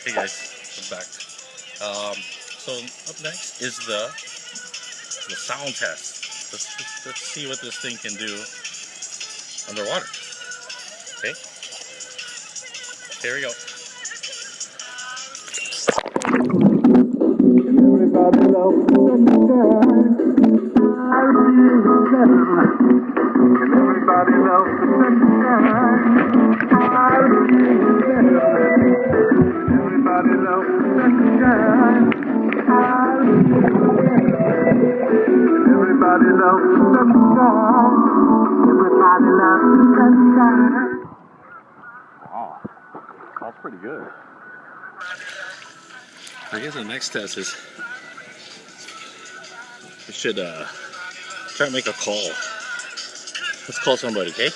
Hey guys, I'm back. So up next is the sound test. Let's see what this thing can do underwater. Okay, here we go. Everybody loves the sunshine. Everybody loves the sunshine. Everybody loves the sunshine. Everybody loves the sunshine. Everybody loves the sunshine. Wow, that's pretty good. I guess the next test is we should try to make a call. Let's call somebody, okay?